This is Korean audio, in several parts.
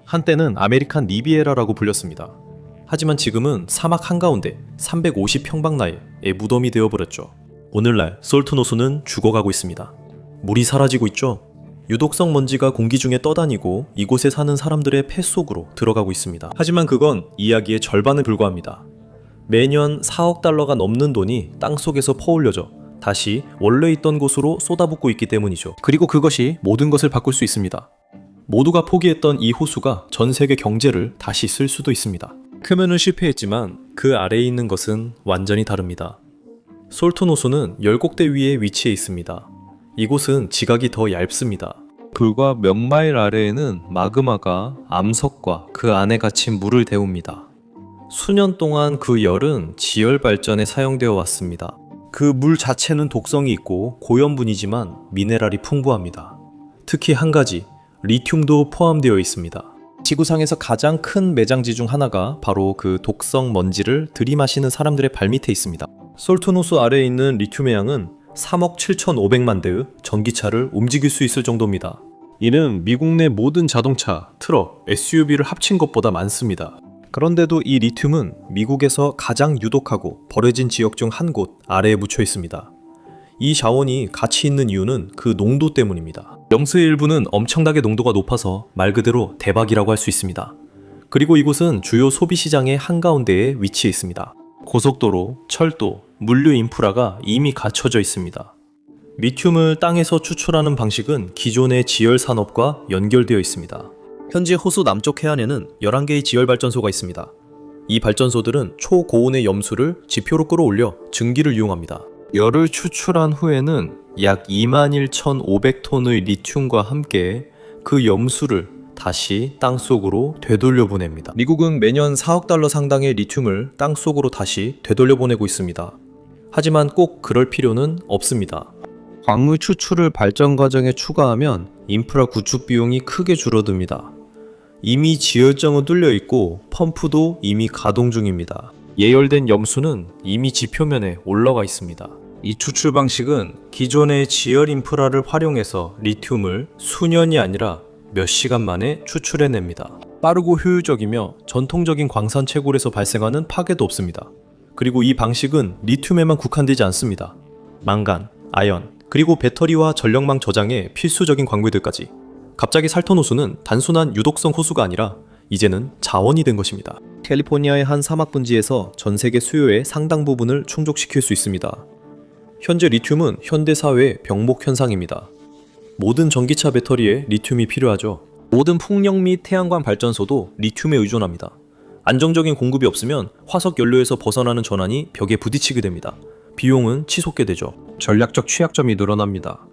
한때는 아메리칸 리비에라라고 불렸습니다. 하지만 지금은 사막 한가운데 350평방나이의 무덤이 되어버렸죠. 오늘날 솔트노수는 죽어가고 있습니다. 물이 사라지고 있죠. 유독성 먼지가 공기 중에 떠다니고 이곳에 사는 사람들의 폐 속으로 들어가고 있습니다. 하지만 그건 이야기의 절반에 불과합니다. 매년 4억 달러가 넘는 돈이 땅속에서 퍼올려져 다시 원래 있던 곳으로 쏟아붓고 있기 때문이죠. 그리고 그것이 모든 것을 바꿀 수 있습니다. 모두가 포기했던 이 호수가 전 세계 경제를 다시 쓸 수도 있습니다. 크면은 실패했지만 그 아래에 있는 것은 완전히 다릅니다. 솔톤 호수는 열곡대 위에 위치해 있습니다. 이곳은 지각이 더 얇습니다. 불과 몇 마일 아래에는 마그마가 암석과 그 안에 갇힌 물을 데웁니다. 수년 동안 그 열은 지열 발전에 사용되어 왔습니다. 그 물 자체는 독성이 있고 고염분이지만 미네랄이 풍부합니다. 특히 한 가지, 리튬도 포함되어 있습니다. 지구상에서 가장 큰 매장지 중 하나가 바로 그 독성 먼지를 들이마시는 사람들의 발밑에 있습니다. 솔톤 호수 아래에 있는 리튬의 양은 3억 7,500만 대의 전기차를 움직일 수 있을 정도입니다. 이는 미국 내 모든 자동차, 트럭, SUV를 합친 것보다 많습니다. 그런데도 이 리튬은 미국에서 가장 유독하고 버려진 지역 중 한 곳 아래에 묻혀 있습니다. 이 자원이 가치 있는 이유는 그 농도 때문입니다. 영스의 일부는 엄청나게 농도가 높아서 말 그대로 대박이라고 할 수 있습니다. 그리고 이곳은 주요 소비시장의 한가운데에 위치해 있습니다. 고속도로, 철도, 물류 인프라가 이미 갖춰져 있습니다. 리튬을 땅에서 추출하는 방식은 기존의 지열 산업과 연결되어 있습니다. 현재 호수 남쪽 해안에는 11개의 지열 발전소가 있습니다. 이 발전소들은 초고온의 염수를 지표로 끌어올려 증기를 이용합니다. 열을 추출한 후에는 약 21,500톤의 리튬과 함께 그 염수를 다시 땅속으로 되돌려 보냅니다. 미국은 매년 4억 달러 상당의 리튬을 땅속으로 다시 되돌려 보내고 있습니다. 하지만 꼭 그럴 필요는 없습니다. 광물 추출을 발전 과정에 추가하면 인프라 구축 비용이 크게 줄어듭니다. 이미 지열정은 뚫려 있고 펌프도 이미 가동 중입니다. 예열된 염수는 이미 지표면에 올라가 있습니다. 이 추출 방식은 기존의 지열 인프라를 활용해서 리튬을 수년이 아니라 몇 시간 만에 추출해냅니다. 빠르고 효율적이며 전통적인 광산 채굴에서 발생하는 파괴도 없습니다. 그리고 이 방식은 리튬에만 국한되지 않습니다. 망간, 아연, 그리고 배터리와 전력망 저장에 필수적인 광물들까지. 갑자기 살톤 호수는 단순한 유독성 호수가 아니라 이제는 자원이 된 것입니다. 캘리포니아의 한 사막 분지에서 전 세계 수요의 상당 부분을 충족시킬 수 있습니다. 현재 리튬은 현대 사회의 병목 현상입니다. 모든 전기차 배터리에 리튬이 필요하죠. 모든 풍력 및 태양광 발전소도 리튬에 의존합니다. 안정적인 공급이 없으면 화석 연료에서 벗어나는 전환이 벽에 부딪히게 됩니다. 비용은 치솟게 되죠. 전략적 취약점이 늘어납니다.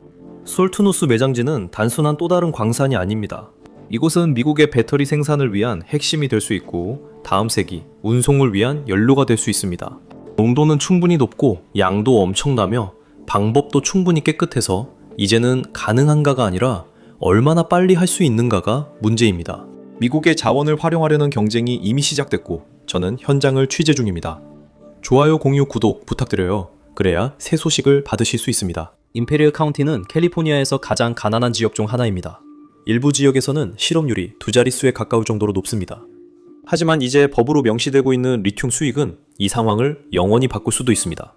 솔트노스 매장지는 단순한 또 다른 광산이 아닙니다. 이곳은 미국의 배터리 생산을 위한 핵심이 될 수 있고 다음 세기 운송을 위한 연료가 될 수 있습니다. 농도는 충분히 높고 양도 엄청나며 방법도 충분히 깨끗해서 이제는 가능한가가 아니라 얼마나 빨리 할 수 있는가가 문제입니다. 미국의 자원을 활용하려는 경쟁이 이미 시작됐고 저는 현장을 취재 중입니다. 좋아요, 공유, 구독 부탁드려요. 그래야 새 소식을 받으실 수 있습니다. 임페리얼 카운티는 캘리포니아에서 가장 가난한 지역 중 하나입니다. 일부 지역에서는 실업률이 2자릿수에 가까울 정도로 높습니다. 하지만 이제 법으로 명시되고 있는 리튬 수익은 이 상황을 영원히 바꿀 수도 있습니다.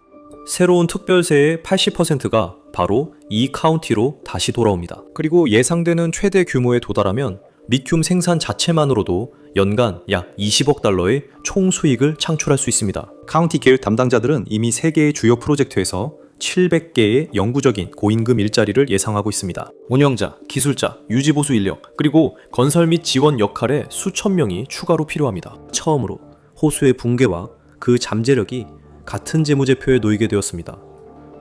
새로운 특별세의 80%가 바로 이 카운티로 다시 돌아옵니다. 그리고 예상되는 최대 규모에 도달하면 리튬 생산 자체만으로도 연간 약 20억 달러의 총 수익을 창출할 수 있습니다. 카운티 계획 담당자들은 이미 3개의 주요 프로젝트에서 700개의 영구적인 고임금 일자리를 예상하고 있습니다. 운영자, 기술자, 유지보수 인력, 그리고 건설 및 지원 역할에 수천 명이 추가로 필요합니다. 처음으로 호수의 붕괴와 그 잠재력이 같은 재무제표에 놓이게 되었습니다.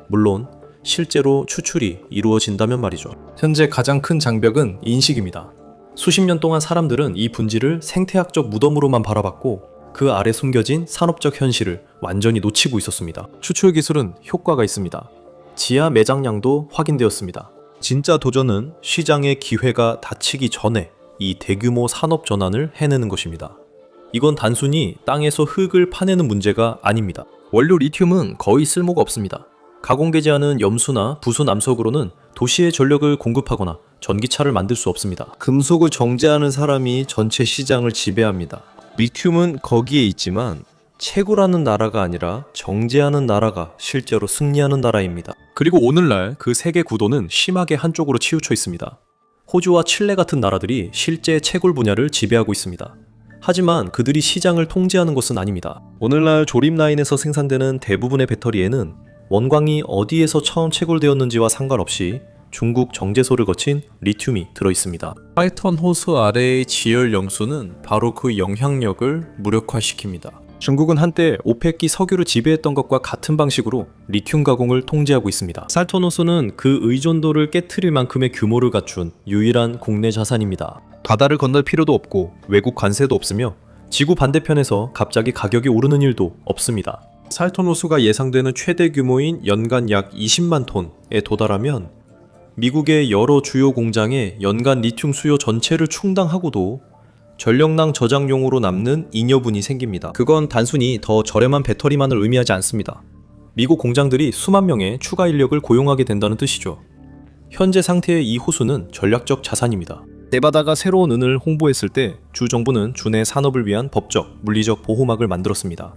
물론 실제로 추출이 이루어진다면 말이죠. 현재 가장 큰 장벽은 인식입니다. 수십 년 동안 사람들은 이 분지를 생태학적 무덤으로만 바라봤고 그 아래 숨겨진 산업적 현실을 완전히 놓치고 있었습니다. 추출 기술은 효과가 있습니다. 지하 매장량도 확인되었습니다. 진짜 도전은 시장의 기회가 닫히기 전에 이 대규모 산업 전환을 해내는 것입니다. 이건 단순히 땅에서 흙을 파내는 문제가 아닙니다. 원료 리튬은 거의 쓸모가 없습니다. 가공되지 않은 염수나 부수 남석으로는 도시의 전력을 공급하거나 전기차를 만들 수 없습니다. 금속을 정제하는 사람이 전체 시장을 지배합니다. 리튬은 거기에 있지만 채굴하는 나라가 아니라 정제하는 나라가 실제로 승리하는 나라입니다. 그리고 오늘날 그 세계 구도는 심하게 한쪽으로 치우쳐 있습니다. 호주와 칠레 같은 나라들이 실제 채굴 분야를 지배하고 있습니다. 하지만 그들이 시장을 통제하는 것은 아닙니다. 오늘날 조립 라인에서 생산되는 대부분의 배터리에는 원광이 어디에서 처음 채굴되었는지와 상관없이 중국 정제소를 거친 리튬이 들어있습니다. 파이턴 호수 아래의 지열 영수는 바로 그 영향력을 무력화시킵니다. 중국은 한때 오펙이 석유를 지배했던 것과 같은 방식으로 리튬 가공을 통제하고 있습니다. 살톤 호수는 그 의존도를 깨트릴 만큼의 규모를 갖춘 유일한 국내 자산입니다. 바다를 건널 필요도 없고 외국 관세도 없으며 지구 반대편에서 갑자기 가격이 오르는 일도 없습니다. 살톤 호수가 예상되는 최대 규모인 연간 약 20만 톤에 도달하면 미국의 여러 주요 공장의 연간 리튬 수요 전체를 충당하고도 전력낭 저장용으로 남는 잉여분이 생깁니다. 그건 단순히 더 저렴한 배터리만을 의미하지 않습니다. 미국 공장들이 수만 명의 추가 인력을 고용하게 된다는 뜻이죠. 현재 상태의 이 호수는 전략적 자산입니다. 네바다가 새로운 은을 홍보했을 때 주 정부는 주내 산업을 위한 법적, 물리적 보호막을 만들었습니다.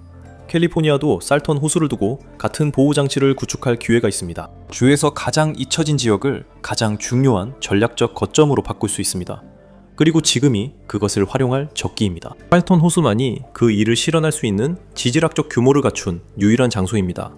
캘리포니아도 살톤 호수를 두고 같은 보호장치를 구축할 기회가 있습니다. 주에서 가장 잊혀진 지역을 가장 중요한 전략적 거점으로 바꿀 수 있습니다. 그리고 지금이 그것을 활용할 적기입니다. 살톤 호수만이 그 일을 실현할 수 있는 지질학적 규모를 갖춘 유일한 장소입니다.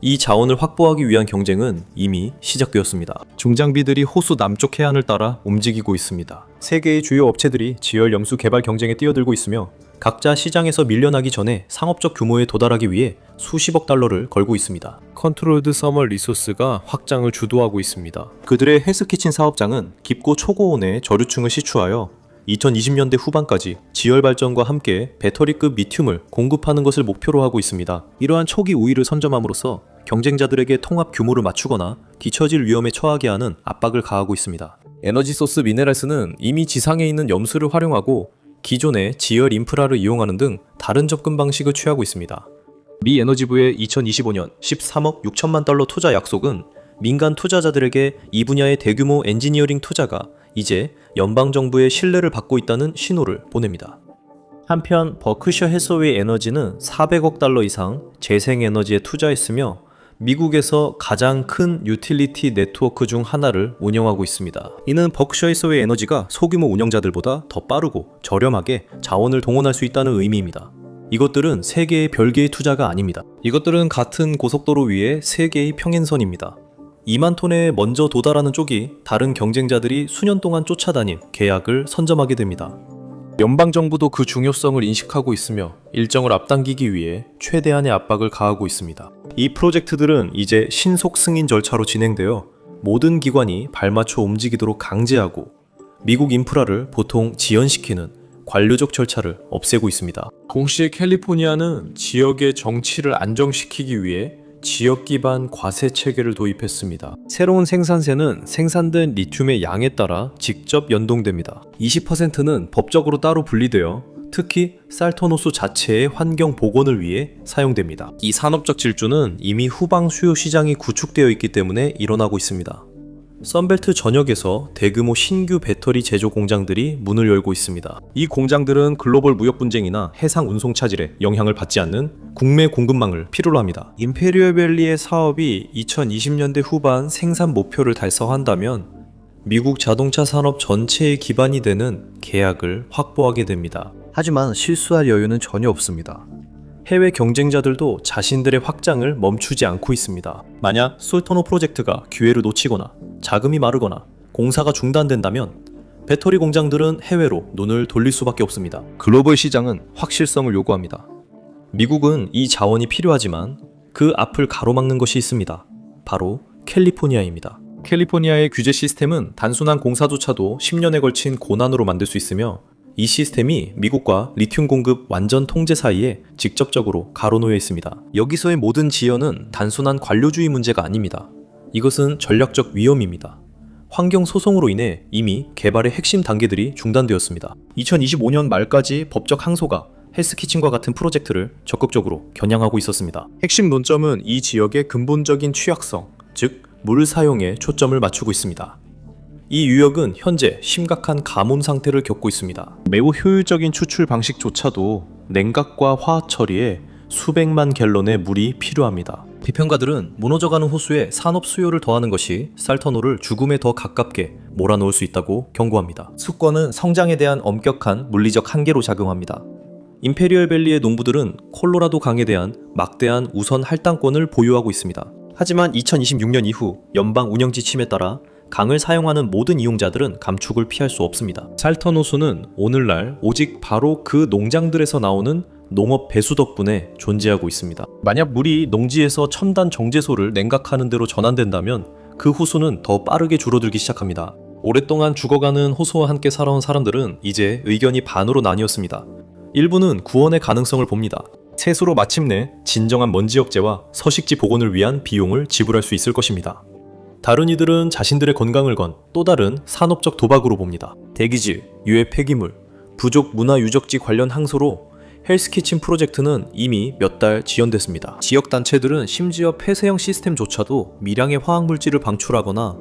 이 자원을 확보하기 위한 경쟁은 이미 시작되었습니다. 중장비들이 호수 남쪽 해안을 따라 움직이고 있습니다. 세계의 주요 업체들이 지열 염수 개발 경쟁에 뛰어들고 있으며 각자 시장에서 밀려나기 전에 상업적 규모에 도달하기 위해 수십억 달러를 걸고 있습니다. 컨트롤드 서멀 리소스가 확장을 주도하고 있습니다. 그들의 헬스키친 사업장은 깊고 초고온의 저류층을 시추하여 2020년대 후반까지 지열 발전과 함께 배터리급 리튬을 공급하는 것을 목표로 하고 있습니다. 이러한 초기 우위를 선점함으로써 경쟁자들에게 통합 규모를 맞추거나 뒤처질 위험에 처하게 하는 압박을 가하고 있습니다. 에너지소스 미네랄스는 이미 지상에 있는 염수를 활용하고 기존의 지열 인프라를 이용하는 등 다른 접근 방식을 취하고 있습니다. 미 에너지부의 2025년 13억 6천만 달러 투자 약속은 민간 투자자들에게 이 분야의 대규모 엔지니어링 투자가 이제 연방정부의 신뢰를 받고 있다는 신호를 보냅니다. 한편 버크셔 해서웨이 에너지는 400억 달러 이상 재생에너지에 투자했으며 미국에서 가장 큰 유틸리티 네트워크 중 하나를 운영하고 있습니다. 이는 버크셔 해서웨이 에너지가 소규모 운영자들보다 더 빠르고 저렴하게 자원을 동원할 수 있다는 의미입니다. 이것들은 세 개의 별개의 투자가 아닙니다. 이것들은 같은 고속도로 위의 세 개의 평행선입니다. 2만 톤에 먼저 도달하는 쪽이 다른 경쟁자들이 수년 동안 쫓아다닌 계약을 선점하게 됩니다. 연방정부도 그 중요성을 인식하고 있으며 일정을 앞당기기 위해 최대한의 압박을 가하고 있습니다. 이 프로젝트들은 이제 신속 승인 절차로 진행되어 모든 기관이 발맞춰 움직이도록 강제하고 미국 인프라를 보통 지연시키는 관료적 절차를 없애고 있습니다. 동시에 캘리포니아는 지역의 정치를 안정시키기 위해 지역 기반 과세 체계를 도입했습니다. 새로운 생산세는 생산된 리튬의 양에 따라 직접 연동됩니다. 20%는 법적으로 따로 분리되어 특히 살톤 호수 자체의 환경 복원을 위해 사용됩니다. 이 산업적 질주는 이미 후방 수요 시장이 구축되어 있기 때문에 일어나고 있습니다. 썬벨트 전역에서 대규모 신규 배터리 제조 공장들이 문을 열고 있습니다. 이 공장들은 글로벌 무역 분쟁이나 해상 운송 차질에 영향을 받지 않는 국내 공급망을 필요로 합니다. 임페리얼밸리의 사업이 2020년대 후반 생산 목표를 달성한다면 미국 자동차 산업 전체의 기반이 되는 계약을 확보하게 됩니다. 하지만 실수할 여유는 전혀 없습니다. 해외 경쟁자들도 자신들의 확장을 멈추지 않고 있습니다. 만약 솔토노 프로젝트가 기회를 놓치거나 자금이 마르거나 공사가 중단된다면 배터리 공장들은 해외로 눈을 돌릴 수밖에 없습니다. 글로벌 시장은 확실성을 요구합니다. 미국은 이 자원이 필요하지만 그 앞을 가로막는 것이 있습니다. 바로 캘리포니아입니다. 캘리포니아의 규제 시스템은 단순한 공사조차도 10년에 걸친 고난으로 만들 수 있으며 이 시스템이 미국과 리튬 공급 완전 통제 사이에 직접적으로 가로놓여 있습니다. 여기서의 모든 지연은 단순한 관료주의 문제가 아닙니다. 이것은 전략적 위험입니다. 환경 소송으로 인해 이미 개발의 핵심 단계들이 중단되었습니다. 2025년 말까지 법적 항소가 헬스키친과 같은 프로젝트를 적극적으로 겨냥하고 있었습니다. 핵심 논점은 이 지역의 근본적인 취약성, 즉 물 사용에 초점을 맞추고 있습니다. 이 유역은 현재 심각한 가뭄 상태를 겪고 있습니다. 매우 효율적인 추출 방식조차도 냉각과 화학 처리에 수백만 갤런의 물이 필요합니다. 비평가들은 무너져가는 호수에 산업 수요를 더하는 것이 살터노를 죽음에 더 가깝게 몰아넣을 수 있다고 경고합니다. 수권은 성장에 대한 엄격한 물리적 한계로 작용합니다. 임페리얼 밸리의 농부들은 콜로라도 강에 대한 막대한 우선 할당권을 보유하고 있습니다. 하지만 2026년 이후 연방 운영 지침에 따라 강을 사용하는 모든 이용자들은 감축을 피할 수 없습니다. 살턴 호수는 오늘날 오직 바로 그 농장들에서 나오는 농업 배수 덕분에 존재하고 있습니다. 만약 물이 농지에서 첨단 정제소를 냉각하는 데로 전환된다면 그 호수는 더 빠르게 줄어들기 시작합니다. 오랫동안 죽어가는 호수와 함께 살아온 사람들은 이제 의견이 반으로 나뉘었습니다. 일부는 구원의 가능성을 봅니다. 세수로 마침내 진정한 먼지 억제와 서식지 복원을 위한 비용을 지불할 수 있을 것입니다. 다른 이들은 자신들의 건강을 건 또 다른 산업적 도박으로 봅니다. 대기질, 유해 폐기물, 부족 문화 유적지 관련 항소로 헬스키친 프로젝트는 이미 몇 달 지연됐습니다. 지역 단체들은 심지어 폐쇄형 시스템조차도 미량의 화학물질을 방출하거나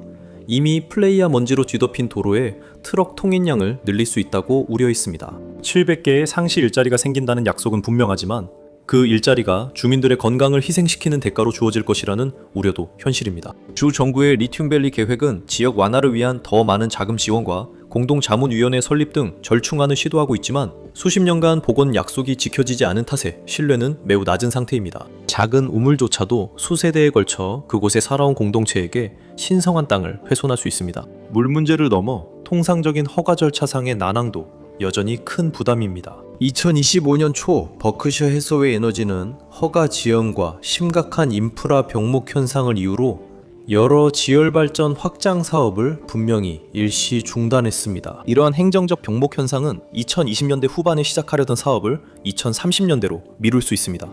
이미 플레이아 먼지로 뒤덮인 도로에 트럭 통행량을 늘릴 수 있다고 우려했습니다. 700개의 상시 일자리가 생긴다는 약속은 분명하지만 그 일자리가 주민들의 건강을 희생시키는 대가로 주어질 것이라는 우려도 현실입니다. 주 정부의 리튬밸리 계획은 지역 완화를 위한 더 많은 자금 지원과 공동자문위원회 설립 등 절충안을 시도하고 있지만 수십 년간 복원 약속이 지켜지지 않은 탓에 신뢰는 매우 낮은 상태입니다. 작은 우물조차도 수세대에 걸쳐 그곳에 살아온 공동체에게 신성한 땅을 훼손할 수 있습니다. 물 문제를 넘어 통상적인 허가 절차상의 난항도 여전히 큰 부담입니다. 2025년 초 버크셔 해서웨이 에너지는 허가 지연과 심각한 인프라 병목 현상을 이유로 여러 지열 발전 확장 사업을 분명히 일시 중단했습니다. 이러한 행정적 병목 현상은 2020년대 후반에 시작하려던 사업을 2030년대로 미룰 수 있습니다.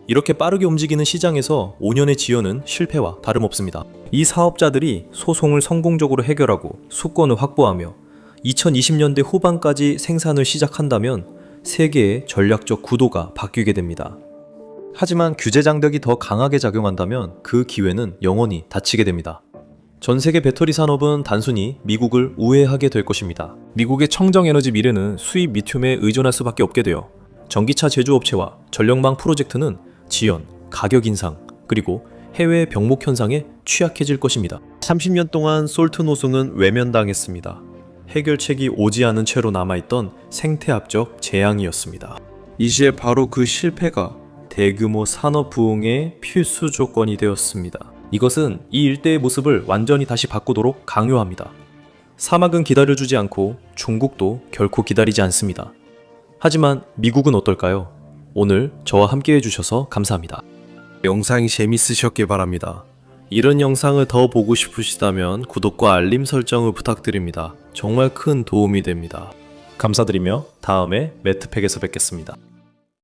이렇게 빠르게 움직이는 시장에서 5년의 지연은 실패와 다름없습니다. 이 사업자들이 소송을 성공적으로 해결하고 수권을 확보하며 2020년대 후반까지 생산을 시작한다면 세계의 전략적 구도가 바뀌게 됩니다. 하지만 규제 장벽이 더 강하게 작용한다면 그 기회는 영원히 닫히게 됩니다. 전 세계 배터리 산업은 단순히 미국을 우회하게 될 것입니다. 미국의 청정에너지 미래는 수입 리튬에 의존할 수밖에 없게 되어 전기차 제조업체와 전력망 프로젝트는 지연, 가격 인상, 그리고 해외 병목 현상에 취약해질 것입니다. 30년 동안 솔트 노송은 외면당했습니다. 해결책이 오지 않은 채로 남아있던 생태학적 재앙이었습니다. 이제 바로 그 실패가 대규모 산업 부흥의 필수 조건이 되었습니다. 이것은 이 일대의 모습을 완전히 다시 바꾸도록 강요합니다. 사막은 기다려주지 않고 중국도 결코 기다리지 않습니다. 하지만 미국은 어떨까요? 오늘 저와 함께 해주셔서 감사합니다. 영상이 재밌으셨길 바랍니다. 이런 영상을 더 보고 싶으시다면 구독과 알림 설정을 부탁드립니다. 정말 큰 도움이 됩니다. 감사드리며 다음에 매트팩에서 뵙겠습니다.